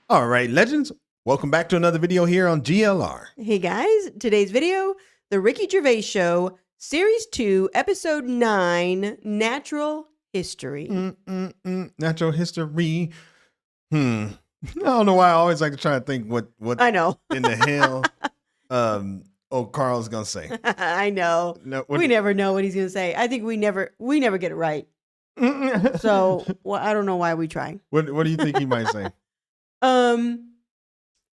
All right, legends, welcome back to another video here on GLR. Hey guys, today's video, The Ricky Gervais Show, Series 2, Episode 9, Natural History. Natural history. I don't know why I always like to try to think what I know. in the hell Karl's gonna say. I know. No, We never know what he's going to say. I think we never get it right. So, I don't know why we try. What do you think he might say?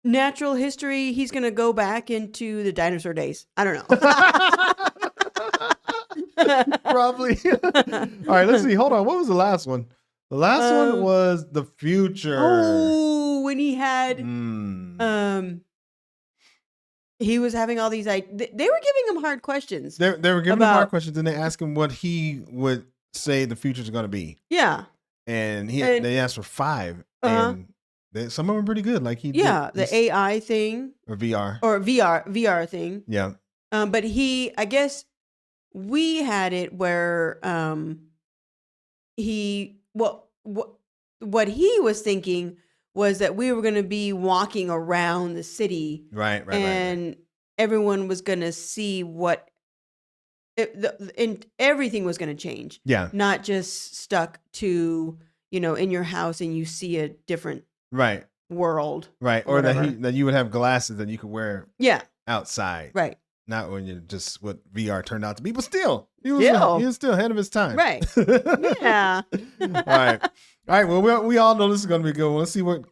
Natural history, he's going to go back into the dinosaur days. I don't know. Probably. All right, let's see. Hold on. What was the last one? The last one was the future. Oh, when he had he was having all these they were giving him hard questions. They were giving him hard questions, and they asked him what he would say the future is going to be. Yeah. And they asked for 5 and some of them are pretty good. Like the AI thing or VR thing. Yeah. But I guess we had it where what he was thinking was that we were going to be walking around the city, right, and everyone was going to see and everything was going to change. Yeah, not just stuck to in your house and you see a different world, right, or that you would have glasses that you could wear outside, right. Not when you're just what VR turned out to be, but still, he was still ahead of his time. Right. Yeah. All right. Well, we all know this is going to be good. Let's see what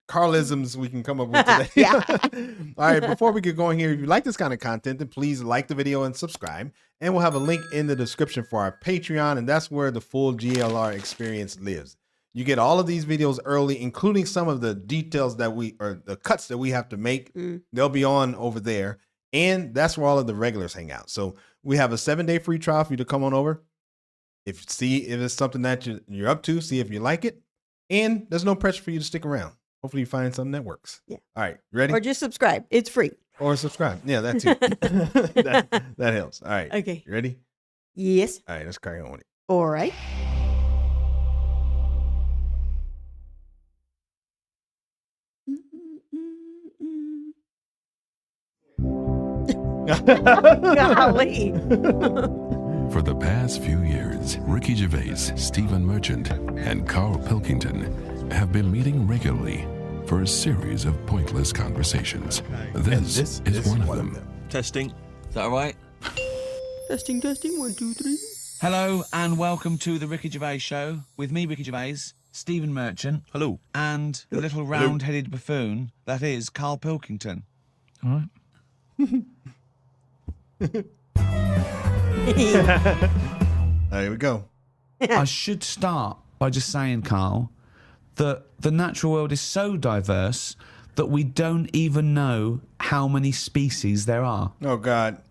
Carlisms we can come up with today. Yeah. All right. Before we get going here, if you like this kind of content, then please like the video and subscribe. And we'll have a link in the description for our Patreon. And that's where the full GLR experience lives. You get all of these videos early, including some of the details the cuts that we have to make. They'll be on over there. And that's where all of the regulars hang out. So we have a 7-day free trial for you to come on over. If it's something that you're up to, see if you like it. And there's no pressure for you to stick around. Hopefully you find something that works. Yeah. All right. Ready? Or just subscribe. It's free. Or subscribe. Yeah, that too. that helps. All right. Okay. You ready? Yes. All right. Let's carry on with it. All right. Golly. For the past few years, Ricky Gervais, Stephen Merchant, and Karl Pilkington have been meeting regularly for a series of pointless conversations. This is one of them. Testing. Is that all right? Testing, 1, 2, 3. Hello and welcome to the Ricky Gervais Show with me, Ricky Gervais, Stephen Merchant. Hello. And the little round-headed buffoon that is Karl Pilkington. All right. There we go. I should start by just saying, Karl, that the natural world is so diverse that we don't even know how many species there are. Oh, God.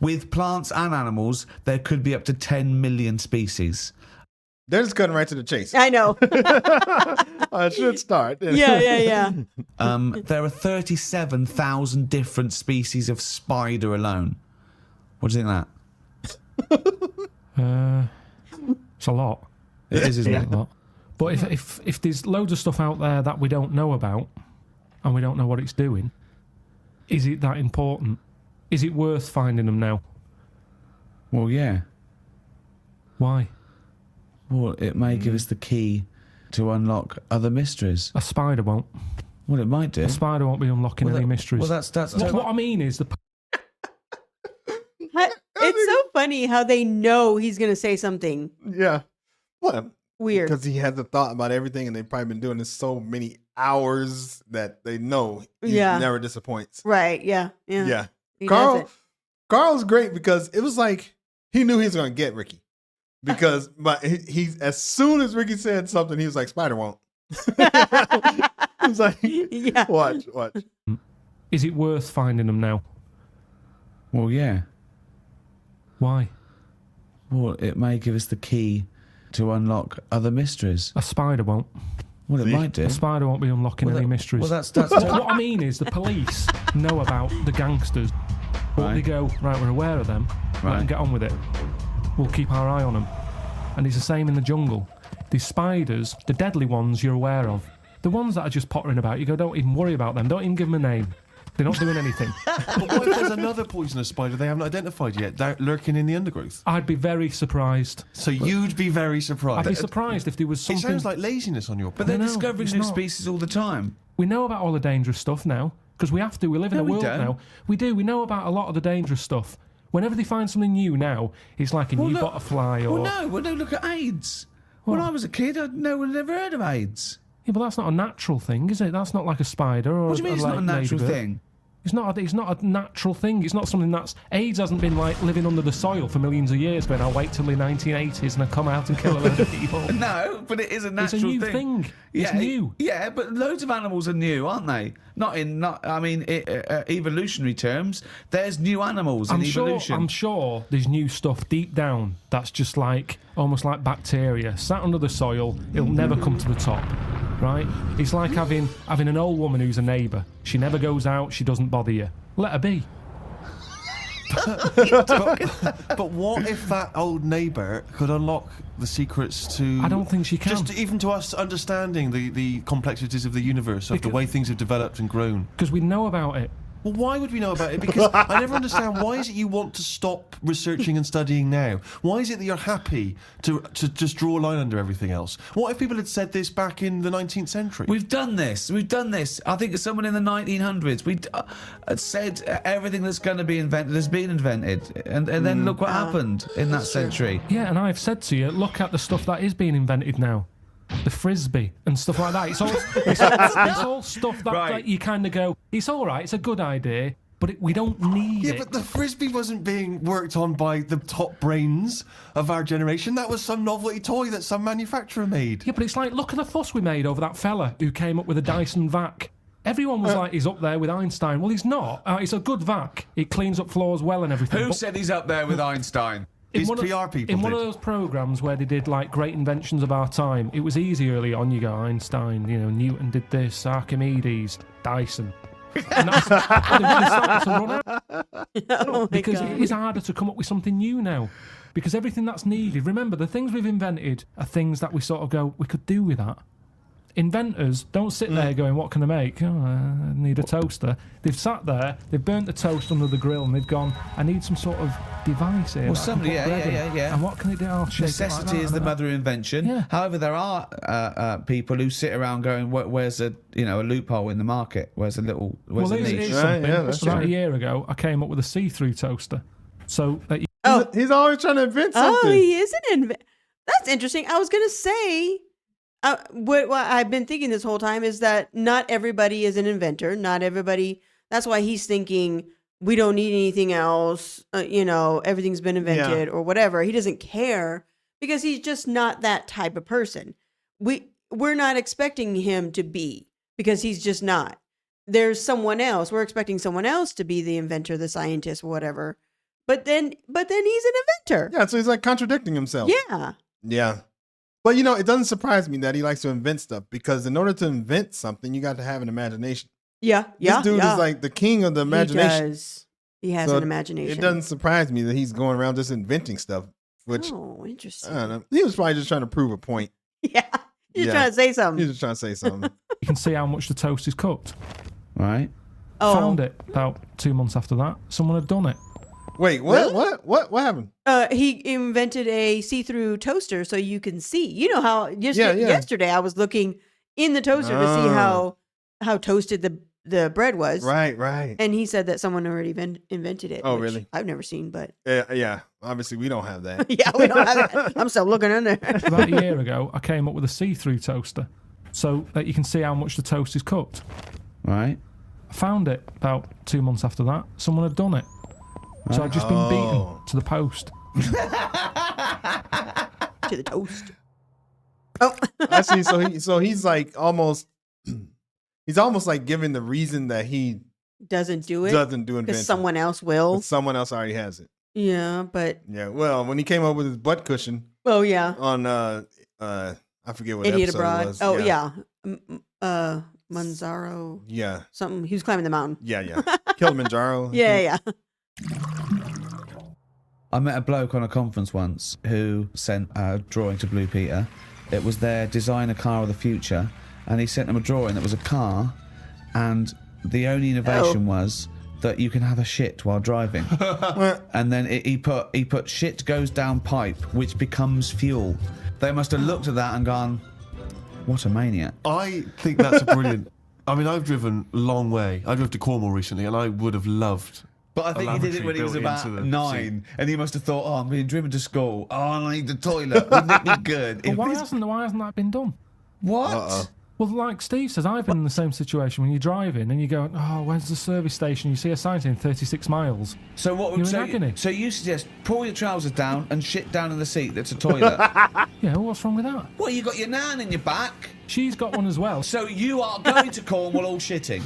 With plants and animals, there could be up to 10 million species. They're just cutting right to the chase. I know. I should start. Yeah. There are 37,000 different species of spider alone. What do you think of that? It's a lot. It is, isn't it? A lot. But if there's loads of stuff out there that we don't know about and we don't know what it's doing, is it that important? Is it worth finding them now? Well, yeah. Why? Well, it may give us the key to unlock other mysteries. A spider won't. Well, it might do. A spider won't be unlocking any mysteries. Well, that's what I mean is It's so funny how they know he's going to say something. Yeah. Well, weird. Because he has a thought about everything, and they've probably been doing this so many hours that they know he never disappoints. Right. Yeah. Karl's great because it was like he knew he was going to get Ricky. Because he as soon as Ricky said something, he was like, Spider won't. He was like, watch. Is it worth finding them now? Well, yeah. Why? Well, it may give us the key to unlock other mysteries. A spider won't. Well, it might do. A spider won't be unlocking any mysteries. Well, that's what I mean is the police know about the gangsters, but they go, right, we're aware of them, let them get on with it. We'll keep our eye on them. And it's the same in the jungle. The spiders, the deadly ones you're aware of, The ones that are just pottering about, you go, don't even worry about them. Don't even give them a name. They're not doing anything. But what if there's another poisonous spider they haven't identified yet, lurking in the undergrowth? I'd be very surprised. So you'd be very surprised. I'd be surprised if there was It something... sounds like laziness on your part. But they're No, discovering it's new not. species all the time. We know about all the dangerous stuff now, because we have to. We live in No, a we world don't. now. We do. We know about a lot of the dangerous stuff. Whenever they find something new now, it's like a new butterfly or... Well, no, look at AIDS. When I was a kid, no one had ever heard of AIDS. Yeah, but that's not a natural thing, is it? That's not like a spider or What do you mean it's not a natural ladybird. thing? It's not a natural thing. It's not something that's... AIDS hasn't been like living under the soil for millions of years, but I'll wait till the 1980s and I come out and kill a load of people. No, but it is a natural It's a new thing. It's new. Yeah, but loads of animals are new, aren't they? Evolutionary terms. There's new animals in evolution. I'm sure there's new stuff deep down that's just like, almost like bacteria, sat under the soil. It'll never come to the top, right? It's like having an old woman who's a neighbour. She never goes out. She doesn't bother you. Let her be. But what if that old neighbour could unlock the secrets to... I don't think she can. Just even to us understanding the complexities of the universe, of the way things have developed and grown. Because we know about it. Well, why would we know about it? Because I never understand, why is it you want to stop researching and studying now? Why is it that you're happy to just draw a line under everything else? What if people had said this back in the 19th century? We've done this. I think someone in the 1900s. We said everything that's going to be invented has been invented, and then look what happened in that century. Yeah, and I've said to you, look at the stuff that is being invented now. The frisbee and stuff like that. It's all stuff that like, you kind of go, it's all right, it's a good idea, but we don't need it. Yeah, but the frisbee wasn't being worked on by the top brains of our generation. That was some novelty toy that some manufacturer made. Yeah, but it's like, look at the fuss we made over that fella who came up with a Dyson vac. Everyone was like, he's up there with Einstein. Well, he's not. It's a good vac. It cleans up floors well and everything. Who but said he's up there with Einstein? His one PR people in one of did. those programs where they did like great inventions of our time, it was easy early on. You go, Einstein, Newton did this, Archimedes, Dyson. And that's, they really started to run out. Oh my Because God. it is harder to come up with something new now. Because everything that's needed, remember, the things we've invented are things that we sort of go, we could do with that. Inventors don't sit there going, what can I make? Oh, I need a toaster. They've sat there, they've burnt the toast under the grill, and they've gone, I need some sort of device here. Well, that I can somebody, put bread in. yeah. And what can it do? I'll shake it like Necessity that is the and that. mother of invention. Yeah. However, there are people who sit around going, "Where's a loophole in the market? Where's a Well, a here's niche?" something. yeah, that's About true. a year ago, I came up with a see-through toaster. So that you He's always trying to invent something. Oh, he is an That's interesting. I was going to say, what I've been thinking this whole time is that not everybody is an inventor. Not everybody. That's why he's thinking we don't need anything else. Everything's been invented or whatever. He doesn't care because he's just not that type of person. We're not expecting him to be because he's just not. There's someone else. We're expecting someone else to be the inventor, the scientist, whatever. But then he's an inventor. Yeah, so he's like contradicting himself. Yeah. Yeah. But it doesn't surprise me that he likes to invent stuff because in order to invent something, you got to have an imagination. Yeah. This dude is like the king of the imagination. He does. He has So an imagination. It doesn't surprise me that he's going around just inventing stuff, which Oh, interesting. I don't know. He was probably just trying to prove a point. Yeah. You're Yeah. trying to say He something. was just trying to say something. can see how much the toast is cooked. Right. Oh. Found it about 2 months after that. Someone had done it. Wait, what? Really? What happened? He invented a see-through toaster so you can see. You know how yesterday I was looking in the toaster to see how toasted the bread was. Right. And he said that someone already invented it. Oh, which really? I've never seen, but Yeah. Obviously, we don't have that. yeah, we don't have that. I'm still looking in there. About a year ago, I came up with a see-through toaster so that you can see how much the toast is cooked. Right. I found it about 2 months after that. Someone had done it. So I'd just been beaten to the post. To the toast. Oh, Actually, so he's like almost. He's almost like giving the reason that he doesn't do it doesn't do invention. because someone else will. But someone else already has it. Yeah, but Yeah. Well, when he came up with his butt cushion oh yeah, on I forget what Idiot episode Abroad. it was. Oh yeah, Manzaro. Yeah. Something. He was climbing the mountain. Yeah. Kilimanjaro. Yeah. I met a bloke on a conference once who sent a drawing to Blue Peter. It was their designer car of the future, and he sent them a drawing that was a car, and the only innovation was that you can have a shit while driving. And then he put shit goes down pipe, which becomes fuel. They must have looked at that and gone, what a maniac. I think that's a brilliant... I mean, I've driven a long way. I drove to Cornwall recently, and I would have loved... But I think he did it when he was about 9, and he must have thought, "Oh, I'm being driven to school. Oh, I need the toilet. Wouldn't it be good?" But why hasn't that been done? What? Well, like Steve says, I've been in the same situation when you're driving and you go, "Oh, where's the service station?" You see a sign saying 36 miles. So what? You're in agony. So you suggest pull your trousers down and shit down in the seat that's a toilet? Yeah, well, what's wrong with that? Well, you got your nan in your back. She's got one as well. So you are going to Cornwall all shitting.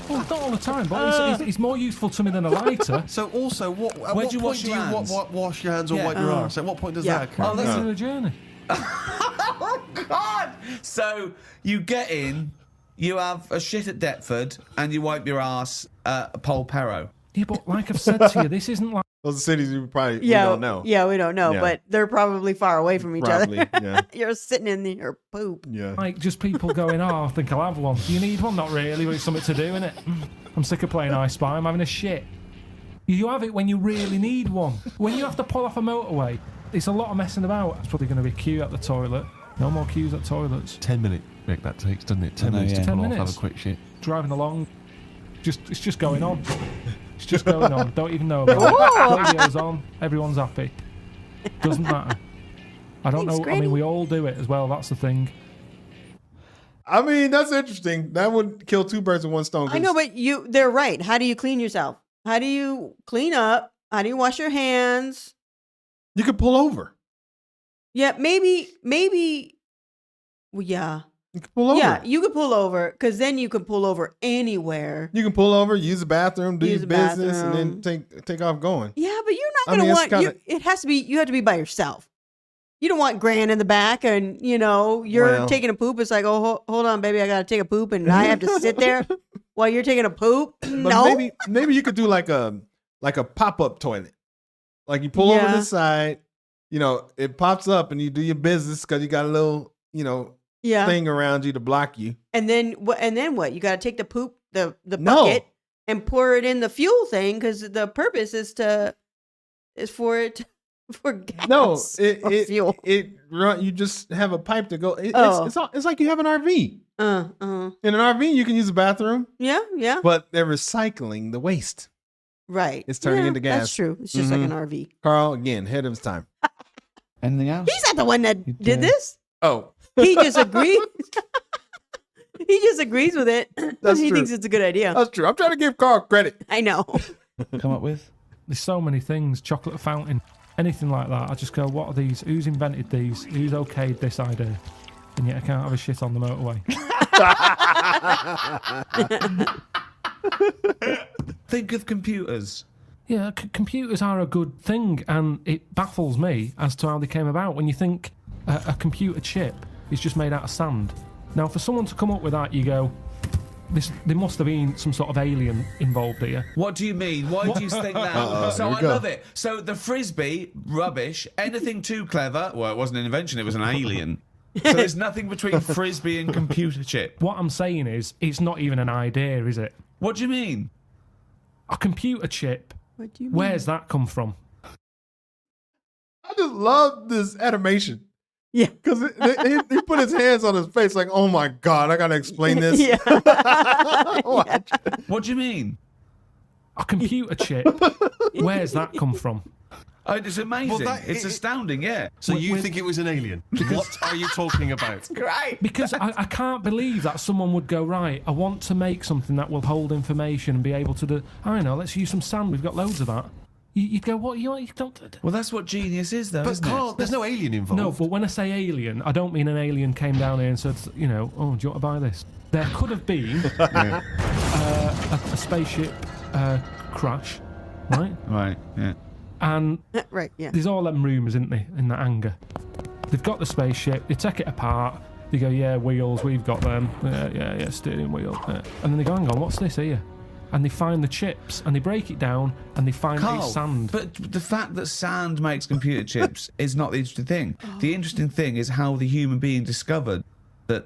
Well, not all the time, but it's more useful to me than a lighter. So also, at Where what do you point wash do your you hands? wash your hands or Yeah. wipe your arse? At what point does that occur? Oh, that's In a journey. Oh, God! So you get in, you have a shit at Deptford, and you wipe your ass at Polperro. Yeah, but like I've said to you, this isn't like... Those are cities we probably we Yeah, don't know. yeah, we don't know, Yeah. but they're probably far away from each Probably, other. yeah. You're sitting in your poop. Yeah. Like, just people going, "Oh, I think I'll have one." Do you need one? Not really, but it's something to do, innit? I'm sick of playing I Spy. I'm having a shit. You have it when you really need one. When you have to pull off a motorway, it's a lot of messing about. It's probably going to be a queue at the toilet. No more queues at toilets. 10 minute break that takes, doesn't it? 10 know, minutes yeah. to 10 pull off, minutes. have a quick shit. Driving along, it's just going on. It's just going on. Don't even know about it. Radio's on. Everyone's happy. Doesn't matter. I don't Thanks, know. I Granny. mean, we all do it as well. That's the thing. I mean, that's interesting. That would kill two birds with one stone. I know, but they're right. How do you clean yourself? How do you clean up? How do you wash your hands? you could pull over. Yeah, maybe, well, yeah. You could pull over. Yeah, you could pull over because then you could pull over anywhere. You can pull over, use the bathroom, do Use your the business, and bathroom. then take off going. Yeah, but you're I not mean, going it's to want, kinda- it has to be, you have to be by yourself. You don't want Gran in the back and, you're Well. taking a poop. It's like, oh, hold on, baby, I got to take a poop and I have to sit there while you're taking a poop. But No. maybe you could do like a pop-up toilet. Like you pull over Yeah. the side, it pops up and you do your business because you got a little, Yeah. thing around you to block you. And then what? You got to take the poop, the No. bucket, and pour it in the fuel thing because the purpose is for it for gas. No, or fuel. you just have a pipe to go. Oh. It's like you have an RV. In an RV, you can use the bathroom, Yeah. but they're recycling the waste. Right. It's turning Yeah, into gas. That's true. It's just like an RV. Carl, again, head of his time. Anything else? He's not the one that You did do. this. Oh, He just agrees. He just agrees with it. That's he true. thinks it's a good idea. that's true. I'm trying to give Carl credit. I know. Come up with? There's so many things. Chocolate fountain, anything like that. I just go, what are these? Who's invented these? Who's okayed this idea? And yet I can't have a shit on the motorway. Think of computers. Yeah, computers are a good thing, and it baffles me as to how they came about. When you think a computer chip is just made out of sand. Now, for someone to come up with that, you go, there must have been some sort of alien involved here. What do you mean? Why do you think that? So here we I go. love it. So the frisbee, rubbish. Anything too clever. Well, it wasn't an invention, it was an alien. So there's nothing between frisbee and computer chip. What I'm saying is, it's not even an idea, is it? What do you mean? A computer chip, What do you mean? where's that come from? I just love this animation Yeah. because he put his hands on his face like, oh my God, I got to explain this. Yeah. Watch. What do you mean? A computer chip, where's that come from? Oh, it's amazing. Well, it's astounding, yeah. So you with- think it was an alien? What are you talking about? Because I can't believe that someone would go, right, I want to make something that will hold information and be able to do, I don't know, let's use some sand, we've got loads of that. You'd go, what, you don't... Well, that's what genius is, though, But isn't Carl, it? there's no alien involved. No, but when I say alien, I don't mean an alien came down here and said, oh, do you want to buy this? There could have been a spaceship crash, right? Right, yeah. And Right. Yeah. there's all them rumours, isn't there, in that hangar. They've got the spaceship, they take it apart, they go, yeah, wheels, we've got them. Yeah, steering wheel. And then they go, hang on, what's this here? And they find the chips, and they break it down, and they find Carl, it's sand. but the fact that sand makes computer chips is not the interesting thing. The interesting thing is how the human being discovered that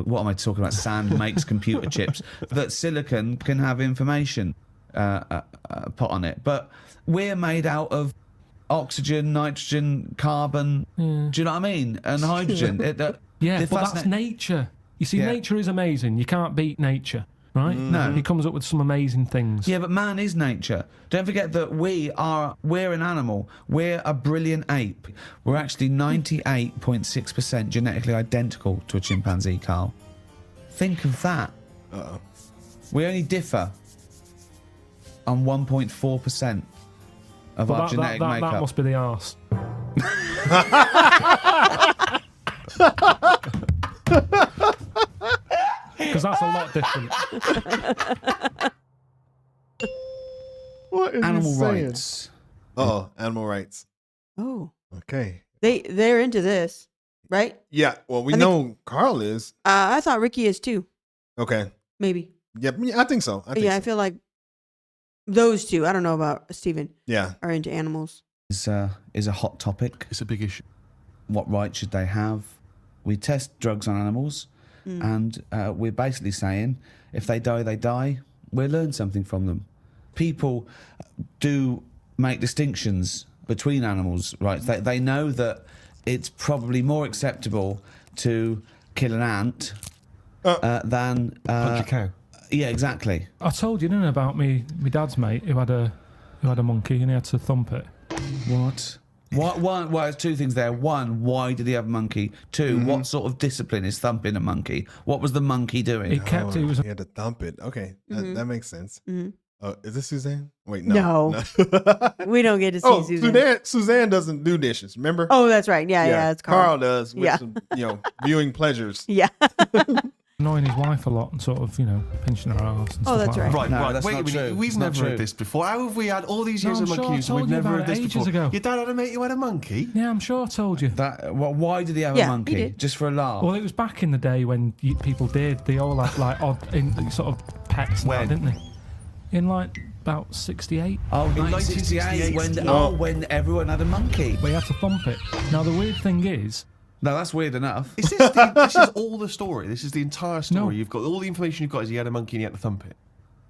what am I talking about? Sand makes computer chips. That silicon can have information put on it, but we're made out of oxygen, nitrogen, carbon. Do you know what I mean? And hydrogen. Yeah, but that's nature. You see, nature is amazing. You can't beat nature, right? No. He comes up with some amazing things. Yeah, but man is nature. Don't forget that we're an animal. We're a brilliant ape. We're actually 98.6% genetically identical to a chimpanzee, Karl. Think of that. Uh-oh. We only differ on 1.4% of our genetic makeup. That must be the arse. Because that's a lot different. What is Animal he saying? rights. Oh, animal rights. Oh, Okay. they're into this, right? Yeah. Well, we I know Karl is. I thought Ricky is too. Okay. Maybe. Yep. Yeah, I think so. I I feel like those two. I don't know about Steven. Yeah. Are into animals. Is a hot topic. It's a big issue. What right should they have? We test drugs on animals, and we're basically saying if they die, they die. We'll learn something from them. People do make distinctions between animals, right? They know that it's probably more acceptable to kill an ant than Punch a cow. Yeah, exactly. I told you, didn't I, about my dad's mate who had a monkey and he had to thump it. What? Well, there's two things there. One, why did he have a monkey? Two, what sort of discipline is thumping a monkey? What was the monkey doing? He kept. He was. He had to thump it. Okay. That makes sense. Mhm. Is this Suzanne? Wait, no. No. We don't get to see Susan. Suzanne doesn't do dishes, remember? Oh, that's right. Yeah, it's Karl. Karl does with some, viewing pleasures. Yeah. Annoying his wife a lot and sort of, pinching her ass and stuff that's like right. that. Right. that's Wait not a minute. true. We've It's not never heard true. this before. How have we had all these years No, of I'm sure monkey I news and told we've you never about heard this it ages before? ago. Your dad had a mate who had a monkey? Yeah, I'm sure I told you. Why did he have Yeah, a he monkey? did. Just for a laugh? Well, it was back in the day when people did. They all had like odd sort of pets and When? that, didn't they? In like about 68. Oh, In 1968, 1968. when everyone had a monkey. But he had to thump it. Now the weird thing is, No, that's weird enough. Is this, this is all the story? This is the entire story? No. You've got all the information you've got is he had a monkey and he had to thump it?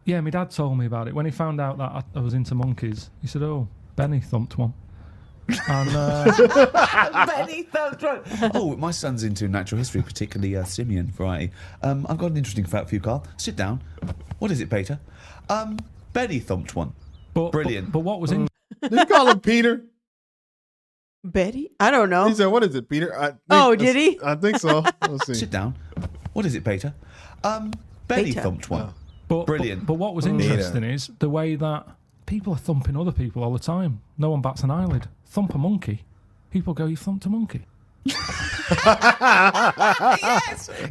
yeah, my dad told me about it when he found out that I was into monkeys. He said, "Oh, Benny thumped one." And Benny thumped one. Oh, my son's into natural history, particularly simian variety. I've got an interesting fact for you, Karl. Sit down. What is it, Peter? Benny thumped one. Brilliant. But what was in? Did you call him Peter? Betty? I don't know. He said, "What is it, Peter?" Did he? I think so. Let's see. Sit down. What is it, Peter? Benny Peter. thumped one. Brilliant. But what was interesting is the way that people are thumping other people all the time. No one bats an eyelid. Thump a monkey. People go, "You thumped a monkey."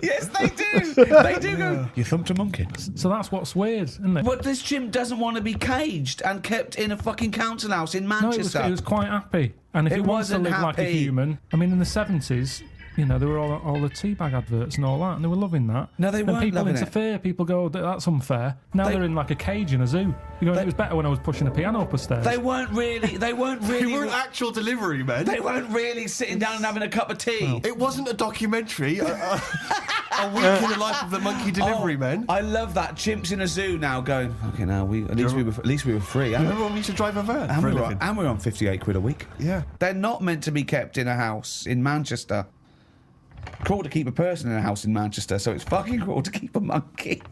Yes, they do. They do go. You thumped a monkey. So that's what's weird, isn't it? But this chimp doesn't want to be caged and kept in a fucking council house in No, Manchester. it was quite happy. And if It it wants to wasn't live like a happy. human, I mean, in the 70s, there were all the teabag adverts and all that, and they were loving that. No, they Then weren't people loving it. interfere. People go, "That's unfair." Now they're in like a cage in a zoo. You're going, "It was better when I was pushing a piano up the stairs." They weren't really. They weren't actual delivery men. They weren't really sitting down and having a cup of tea. It wasn't a documentary. A week in the life of the monkey delivery men. I love that. Chimps in a zoo now going. Okay, now at least we were free. Remember when we used to drive a van And for a we're, living? and we're on 58 quid a week. Yeah. They're not meant to be kept in a house in Manchester. Cruel to keep a person in a house in Manchester, so it's fucking cruel to keep a monkey.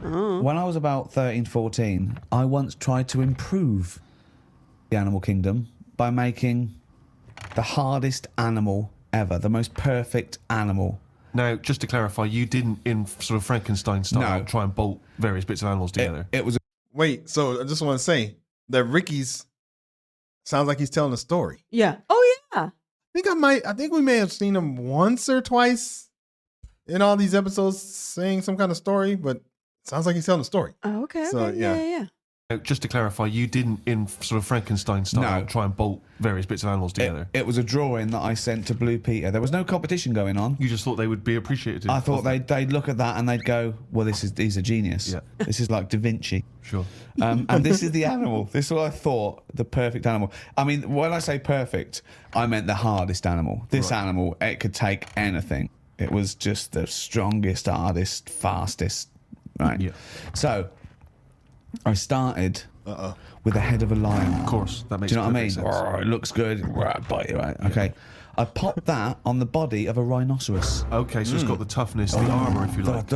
When I was about 13, 14, I once tried to improve the animal kingdom by making the hardest animal ever, the most perfect animal. Now, just to clarify, you didn't, in sort of Frankenstein style, No. try and bolt various bits of animals together. It was Wait, so I just want to say that Ricky's sounds like he's telling a story. Yeah. Oh, yeah. I think we may have seen him once or twice in all these episodes saying some kind of story, but it sounds like he's telling a story. Oh, okay. So, Okay. yeah. Yeah. Just to clarify, you didn't, in sort of Frankenstein style, No. try and bolt various bits of animals together. It was a drawing that I sent to Blue Peter. There was no competition going on. You just thought they would be appreciative. I thought of it. they'd look at that and they'd go, well, he's a genius. Yeah. This is like Da Vinci. Sure. And this is the animal. This is what I thought, the perfect animal. I mean, when I say perfect, I meant the hardest animal. This animal, it could take anything. It was just the strongest, hardest, fastest. Right? Yeah. So, I started with the head of a lion. Of course, that makes Do you know what I mean? perfect sense. Roar, it looks good. Roar, bite you, right? Okay. I popped that on the body of a rhinoceros. Okay, so it's got the toughness, the armour, if you like.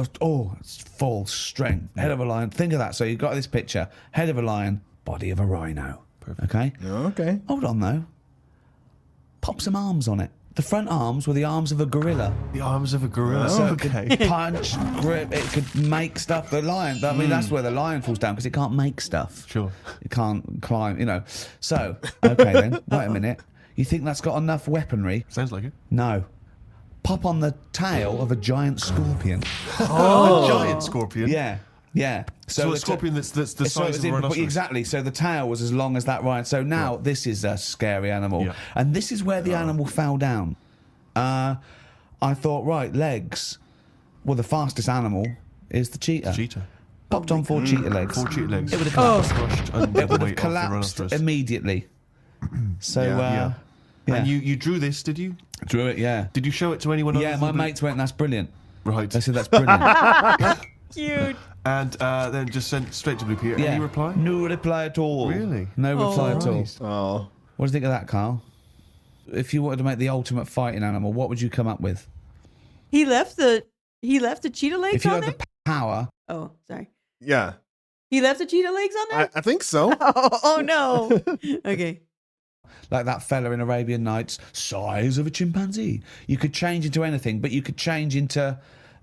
It's full strength. Head of a lion. Think of that. So you've got this picture. Head of a lion, body of a rhino. Perfect. Okay? Okay. Hold on, though. Pop some arms on it. The front arms were the arms of a gorilla. The arms of a gorilla. So it Okay. could punch, grip, it could make stuff. The lion, I mean, that's where the lion falls down because it can't make stuff. Sure. It can't climb, you know. So, okay then, wait a minute. You think that's got enough weaponry? Sounds like it. No. Pop on the tail of a giant scorpion. A giant scorpion. Yeah, yeah. So a the- scorpion that's the so size of a rhinoceros. exactly. So the tail was as long as that rhino. So now this is a scary animal, Yeah. and this is where the animal fell down. I thought, right, legs. Well, the fastest animal is the cheetah. Cheetah. Popped on 4 cheetah legs. 4 cheetah legs. It would have collapsed. Crushed under It the would have weight of the collapsed rhinoceros. immediately. So, Yeah. yeah. And you drew this, did you? drew it, yeah. Did you show it to anyone else? Yeah, my mates went, that's brilliant. Right. They said, that's brilliant. Cute. And then just sent straight to Blue Peter. Yeah. Any reply? No reply at all. Really? No reply at all. Right. Oh. What do you think of that, Karl? If you wanted to make the ultimate fighting animal, what would you come up with? He left the cheetah legs If you on had there. the power, Oh, sorry. Yeah. He left the cheetah legs on there. I think so. Oh no. Okay. like that fella in Arabian Nights, size of a chimpanzee. You could change into anything, but you could change into,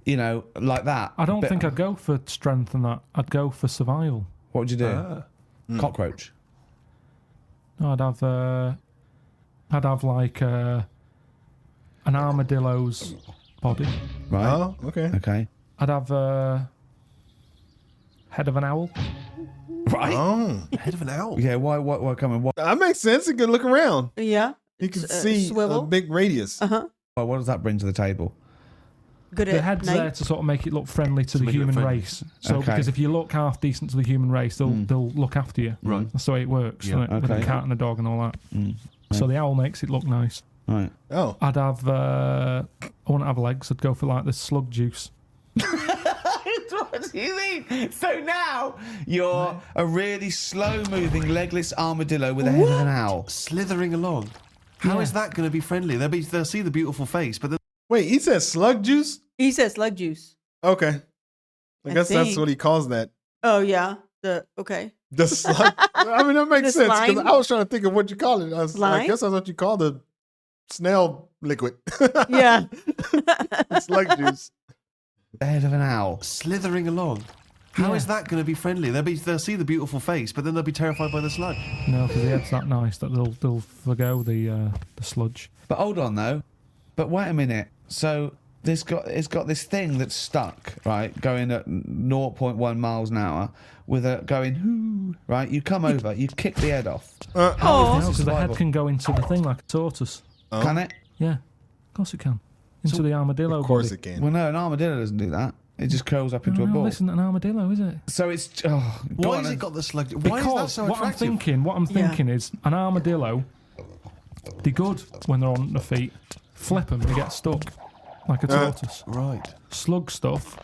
you know, like that. I don't But think I'd go for strength and that. I'd go for survival. What would you do? Cockroach. No, I'd have like an armadillo's body. Right. Oh, okay. Okay. I'd have head of an owl. Right. Oh, Head of an owl. Yeah. Why come on? that makes sense. You can look around. Yeah. You can S- see swivel. a big radius. What does that bring to the table? Good The at head's night. there to sort of make it look friendly to the make it look human friendly. race. So Okay. because if you look half decent to the human race, they'll look after you. Right. That's the way it works, Yeah. isn't it? With Okay. the cat and the dog and all that. So the owl makes it look nice. Right. Oh, I'd have I wouldn't have legs. I'd go for like the slug juice. What do you mean? So now you're a really slow-moving, legless armadillo with a head of an owl. Slithering along. How is that going to be friendly? They'll see the beautiful face, but then wait. He said slug juice. He says slug juice. Okay. I guess that's think. what he calls that. Oh yeah. Okay. The slug. I mean, that makes The sense because slime? I was trying to think of what you call it. I Slime? guess that's what you call the snail liquid. Yeah. Slug juice. The head of an owl. slithering along. How is that going to be friendly? They'll see the beautiful face, but then they'll be terrified by the slug. No, because the head's that nice that they'll forgo the sludge. But hold on though. But wait a minute. So it's got this thing that's stuck, right, going at 0.1 miles an hour with a going whoo, right? You come over, you kick the head off. Oh. No, because the survival? head can go into the thing like a tortoise. Can it? Yeah, of course it can. Into the armadillo. Of course body. it can. Well, no, an armadillo doesn't do that. It just curls up into a No, ball. this isn't an armadillo, is it? So it's Why has it got the slug? Why Because is that so what I'm attractive? thinking is an armadillo. They're good when they're on their feet. Flip them, they get stuck like a tortoise. Right. Slug stuff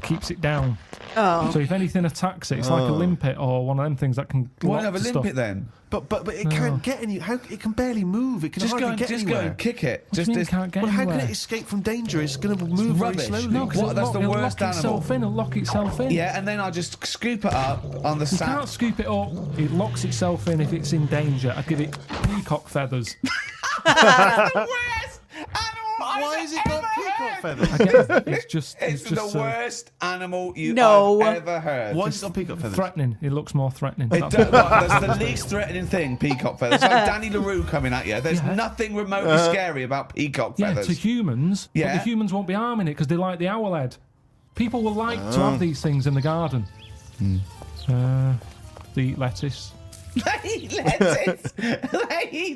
keeps it down. Oh. So if anything attacks it, it's like a limpet or one of them things that can. Why lock have a to limpet stuff. then? But it can't get any. How it can barely move. It can Just hardly go, get just go anywhere. and kick it. What do you Just mean it it's can't get Well, how anywhere? can it escape from danger? It's going to move rubbish. very slowly. No, because What, that's the worst lock itself in. It'll lock itself in. yeah, and then I just scoop it up on the You sack. can't scoop it up. It locks itself in if it's in danger. I'd give it peacock feathers. Why has it got peacock feathers? I get it's just It's the just worst animal you No. have ever heard. Why has it got peacock feathers? threatening. It looks more threatening. It That's does, that's the least threatening thing, peacock feathers. It's like Danny LaRue coming at you. There's Yeah. nothing remotely scary about peacock yeah, feathers. to humans, but Yeah. the humans won't be harming it because they like the owl head. People will like to have these things in the garden. They eat lettuce. They eat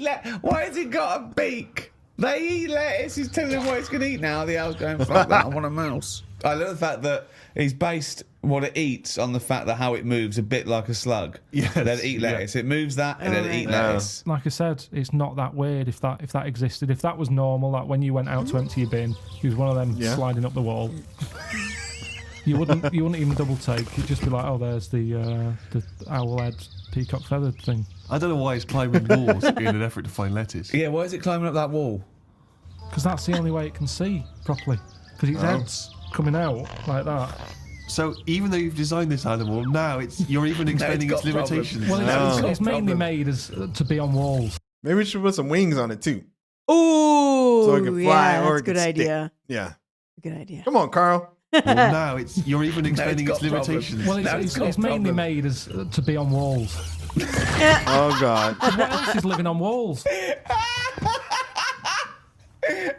lettuce. Why has it got a beak? They eat lettuce. He's telling them what it's going to eat now. The owl's going, fuck that, I want a mouse. I love the fact that he's based what it eats on the fact that how it moves a bit like a slug. Yes, They'll eat lettuce. It moves that and then eat lettuce. Like I said, it's not that weird if that existed. If that was normal, like when you went out to empty your bin, he was one of them sliding up the wall. You wouldn't even double take. You'd just be like, oh, there's the owl head peacock feathered thing. I don't know why it's climbing walls in an effort to find lettuce. Yeah, why is it climbing up that wall? Because that's the only way it can see properly. Because its head's coming out like that. So even though you've designed this animal, now you're even expanding its got limitations. Well, it's mainly made as to be on walls. Maybe we should put some wings on it too. Ooh, So it can fly or that's it a good can stick. idea. Yeah. Good idea. Come on, Carl. Well, now you're even expanding got its limitations. Well, No, it's got mainly problems. made as to be on walls. Oh, God. What else is living on walls?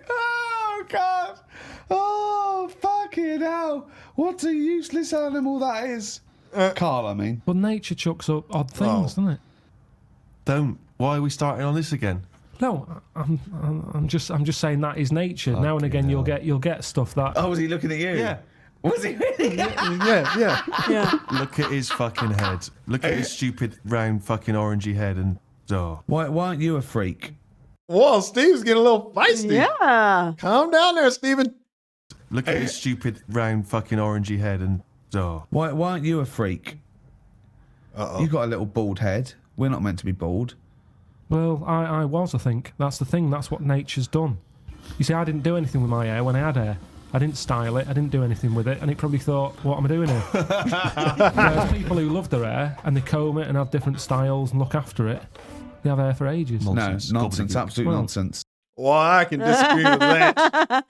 Oh, God. Oh, fucking hell. What a useless animal that is. Karl, I mean. But nature chucks up odd things, doesn't it? Don't. Why are we starting on this again? No, I'm just saying that is nature. Now and again, you'll get stuff that. Oh, was he looking at you? Yeah. Was he really? Yeah. Yeah. Look at his fucking head. Look at his stupid round fucking orangey head and Why aren't you a freak? Whoa, Steve's getting a little feisty. Yeah. Calm down there, Steven. look at his stupid round fucking orangey head and Why aren't you a freak? Uh-oh. You've got a little bald head. We're not meant to be bald. Well, I was, I think. That's the thing. That's what nature's done. You see, I didn't do anything with my hair when I had hair. I didn't style it. I didn't do anything with it. And it probably thought, what am I doing here? There's people who love their hair and they comb it and have different styles and look after it. They have hair for ages. Nonsense. No, nonsense. Gobbledygook. Absolute Well- nonsense. Well, I can disagree with that.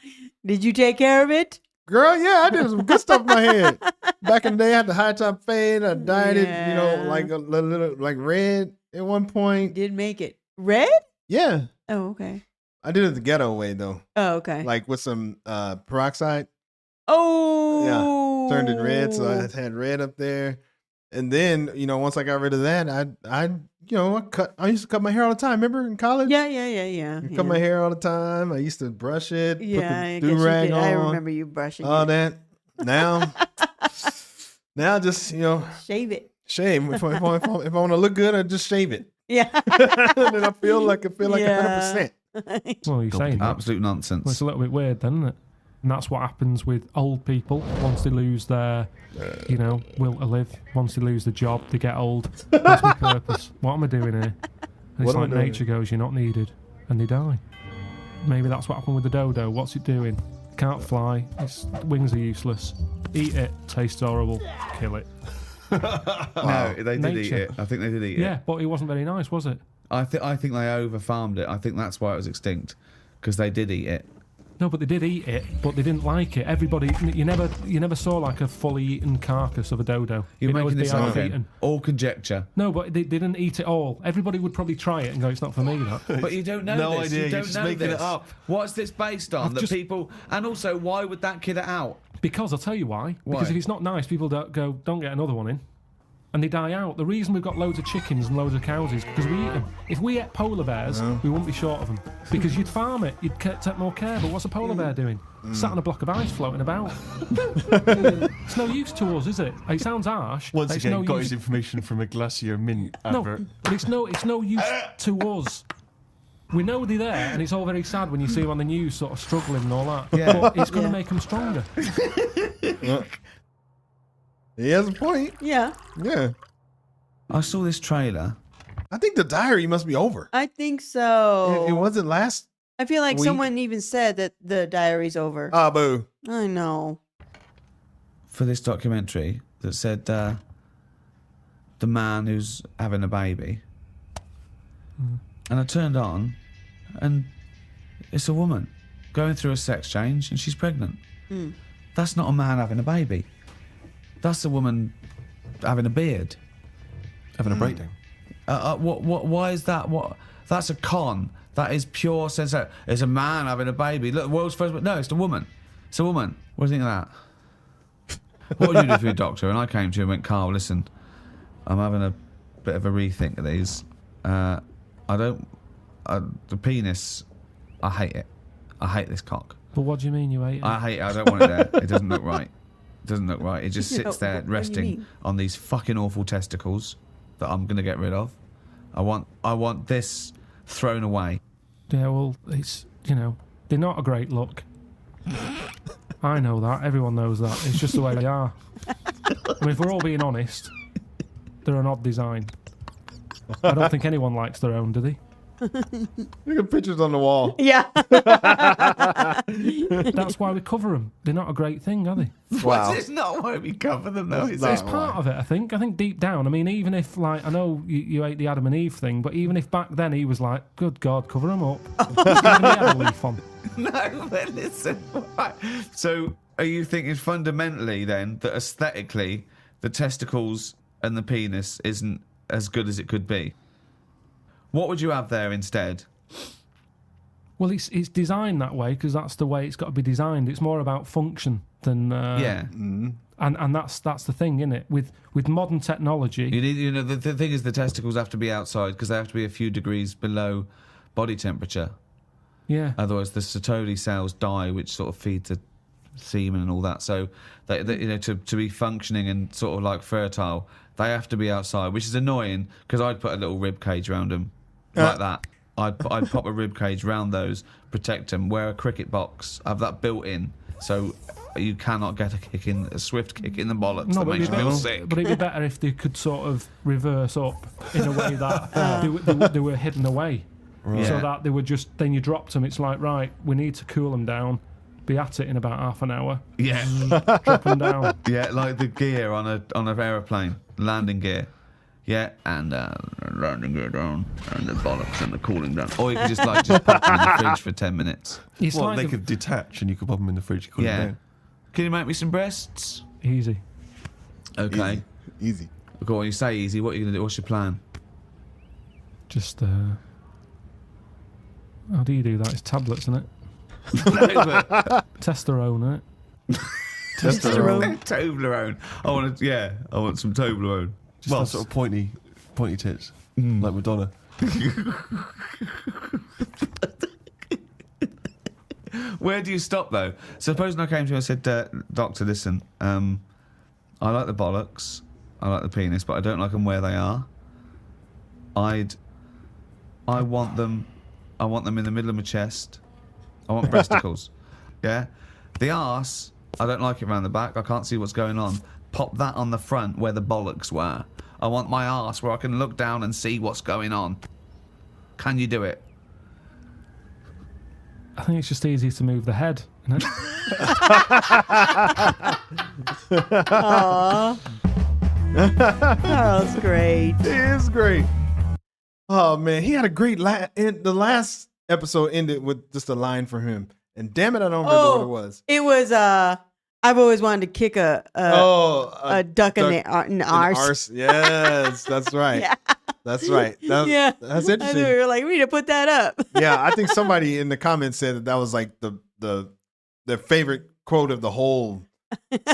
Did you take care of it? Girl, yeah, I did some good stuff in my head. Back in the day, I had the high top fade. I dyed it, Yeah. like a little, like red at one point. Did make it red? Yeah. Oh, okay. I did it the ghetto way, though. Oh, okay. Like with some peroxide. Oh. Turned it red, so I had red up there. And then, once I got rid of that, I used to cut my hair all the time. Remember in college? Yeah. Cut my hair all the time. I used to brush it, Yeah, I put guess the you do-rag did. on. I remember you brushing all it. that. Now just, Shave it. shave. If I want to look good, I just shave it. Yeah. And then I feel like 100%. Well, you're saying that. Absolute Well, nonsense. it's a little bit weird, then, isn't it? And that's what happens with old people once they lose their, will to live. Once they lose the job, they get old. That's my purpose. What am I doing here? And it's What am I like doing nature goes, you're not needed, and they die. Maybe that's what happened with the dodo. What's it doing? Can't fly. Its wings are useless. Eat it. Tastes horrible. Kill it. No, they did eat Nature. it. I think they did eat Yeah, it. but it wasn't very nice, was it? I think they over-farmed it. I think that's why it was extinct. Because they did eat it. No, but they did eat it, but they didn't like it. Everybody, you never saw like a fully eaten carcass of a dodo. You're It always making this be up half again. eaten. All conjecture. No, but they didn't eat it all. Everybody would probably try it and go, it's not for me, that. But you don't know No this. idea, You you're don't just know making this. it up. What's this based on? I've That just- people... And also, why would that kid it out? Because I'll tell you why. Why? Because if it's not nice, people don't get another one in. And they die out. The reason we've got loads of chickens and loads of cows is because we eat them. If we ate polar bears, we wouldn't be short of them. Because you'd farm it, you'd take more care. But what's a polar bear doing? Sat on a block of ice floating about. It's no use to us, is it? It sounds harsh. once It's again no got use. his information from a Glacier Mint No, advert. but it's no use to us. We know they're there, and it's all very sad when you see them on the news sort of struggling and all that. Yeah. But it's going to Yeah. make them stronger. He has a point. Yeah. Yeah. I saw this trailer. I think the diary must be over. I think so. It wasn't last. I feel like week. someone even said that the diary's over. Ah, boo. I know. For this documentary that said the man who's having a baby. And I turned on and it's a woman going through a sex change and she's pregnant. That's not a man having a baby. That's a woman having a beard. Having a breakdown. Why is that? That's a con. That is pure sense. It's a man having a baby. Look, the world's first. No, it's a woman. It's a woman. What do you think of that? What would you do for your doctor? And I came to you and went, Karl, listen, I'm having a bit of a rethink of these. The penis, I hate it. I hate this cock. But what do you mean you hate it? I hate it. I don't want it there. It doesn't look right. It doesn't look right. It just You know, sits there what do you resting mean? on these fucking awful testicles that I'm gonna get rid of. I want this thrown away. Yeah, well, it's, they're not a great look. I know that. Everyone knows that. It's just the way they are. I mean, if we're all being honest, they're an odd design. I don't think anyone likes their own, do they? Look at pictures on the wall. Yeah. That's why we cover them. They're not a great thing, are they? Wow. It's not why we cover them though. It's It's not part why. of it, I think. I think deep down, I mean, even if, I know you hate the Adam and Eve thing, but even if back then he was like, good God, cover them up. Even he had a leaf on. No, but listen. Right. So, are you thinking fundamentally then that aesthetically the testicles and the penis isn't as good as it could be? What would you have there instead? Well, it's designed that way because that's the way it's got to be designed. It's more about function than Yeah. and that's the thing, isn't it? With modern technology, You need, the thing is the testicles have to be outside because they have to be a few degrees below body temperature. yeah. Otherwise, the Sertoli cells die, which sort of feed the semen and all that. So, they, to be functioning and sort of like fertile, they have to be outside, which is annoying because I'd put a little rib cage around them like that. I'd pop a rib cage around those, protect them, wear a cricket box, have that built in, so you cannot get a swift kick in the bollocks that makes you feel sick. But it'd be better if they could sort of reverse up in a way that they were hidden away. Right. So Yeah. that they were just, then you dropped them, it's like, right, we need to cool them down, be at it in about half an hour, Yeah, drop them down. yeah, like the gear on an aeroplane, landing gear. Yeah, and landing gear down, and the bollocks and the cooling down. Or you could just pop them in the fridge for 10 minutes. It's Well, like they could detach and you could pop them in the fridge. You cool them Yeah. down. Can you make me some breasts? easy. Okay. Easy. Go on, you say easy. What are you going to do? What's your plan? Just, how do you do that? It's tablets, isn't it? Testosterone, isn't it? Testosterone. Toblerone. I want some Toblerone. Well, Just sort of pointy tits, like Madonna. Where do you stop though? Supposing I came to you and said, Doctor, listen, I like the bollocks, I like the penis, but I don't like them where they are. I want them in the middle of my chest. I want breasticles. Yeah? The arse, I don't like it around the back. I can't see what's going on. Pop that on the front where the bollocks were. I want my arse where I can look down and see what's going on. Can you do it? I think it's just easier to move the head, isn't it? Aww. Carl's great. It is great. Oh man, he had a great the last episode ended with just a line for him, and damn it, I don't remember what it was. It was I've always wanted to kick a duck in the arse. Yes, that's right. Yeah. That's right. Yeah. That's I interesting. think we were like, we need to put that up. Yeah, I think somebody in the comments said that was like their favorite quote of the whole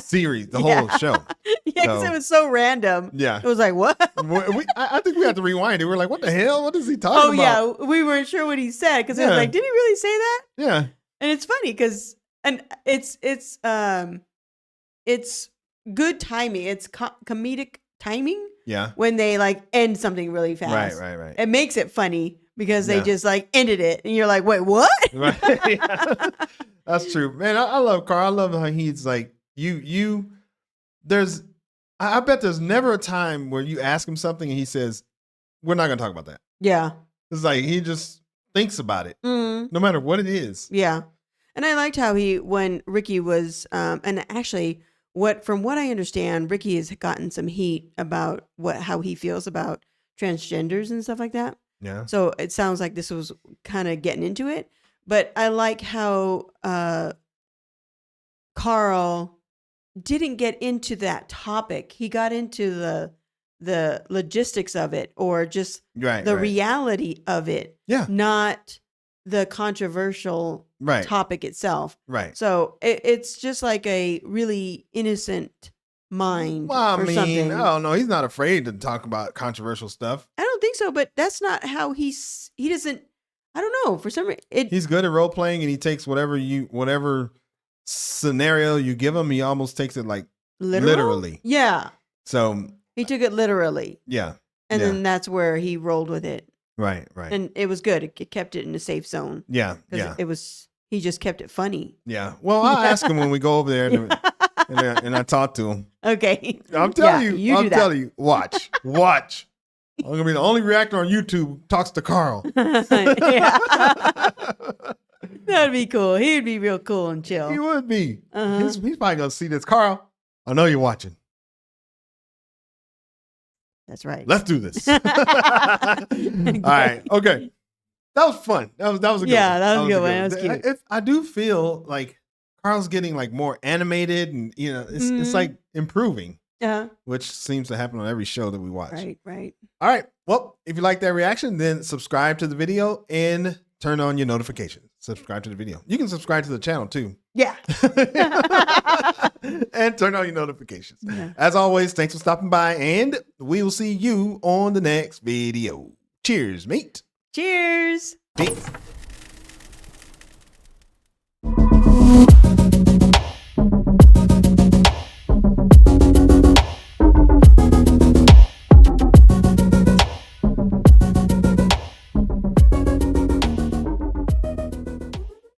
series, the whole show. Yeah, because So- it was so random. Yeah. It was like, what? I think we had to rewind it. We were like, what the hell? What is he talking about? Oh, yeah. We weren't sure what he said because it was Yeah. like, did he really say that? Yeah. And it's funny because, and it's good timing. It's comedic timing Yeah. when they like end something really fast. Right. It makes it funny because they Yeah. just like ended it. And you're like, wait, what? Right. Yeah. That's true. Man, I love Carl. I love how he's like, I bet there's never a time where you ask him something and he says, we're not going to talk about that. Yeah. It's like he just thinks about it, Mm. no matter what it is. Yeah. And I liked how when Ricky was, and actually from what I understand, Ricky has gotten some heat about how he feels about transgenders and stuff like that. Yeah. So it sounds like this was kind of getting into it, but I like how, Karl didn't get into that topic. He got into the logistics of it, or just Right. the right. reality of it, Yeah. not the controversial Right. topic itself. Right. So it's just like a really innocent mind Well, I or mean, something. oh no, he's not afraid to talk about controversial stuff. I don't think so, but that's not how he doesn't. I don't know. For some reason, He's good at role playing, and he takes whatever scenario you give him, he almost takes it like literally. Yeah, So he took it literally, yeah, and yeah. then that's where he rolled with it, right, and it was good. It kept it in a safe zone. yeah, 'Cause yeah, it was. He just kept it funny. yeah. Well, I'll ask him when we go over there, and I talk to him. Okay. I'm telling Yeah, you, do I'm that. telling you, watch. I'm gonna be the only reactor on YouTube who talks to Karl. Yeah. That'd be cool. He'd be real cool and chill. He would be. Uh-huh. He's probably gonna see this. Karl, I know you're watching. That's right. Let's do this. All right. Okay. That was fun. That was a good Yeah, one. that was a good one. one. That was cute. I do feel like Karl's getting like more animated, and it's like improving, Yeah. which seems to happen on every show that we watch. Right. All right. Well, if you like that reaction, then subscribe to the video and turn on your notifications. Subscribe to the video. You can subscribe to the channel too. Yeah. And turn on your notifications. Yeah. As always, thanks for stopping by, and we will see you on the next video. Cheers, mate. Cheers. Peace.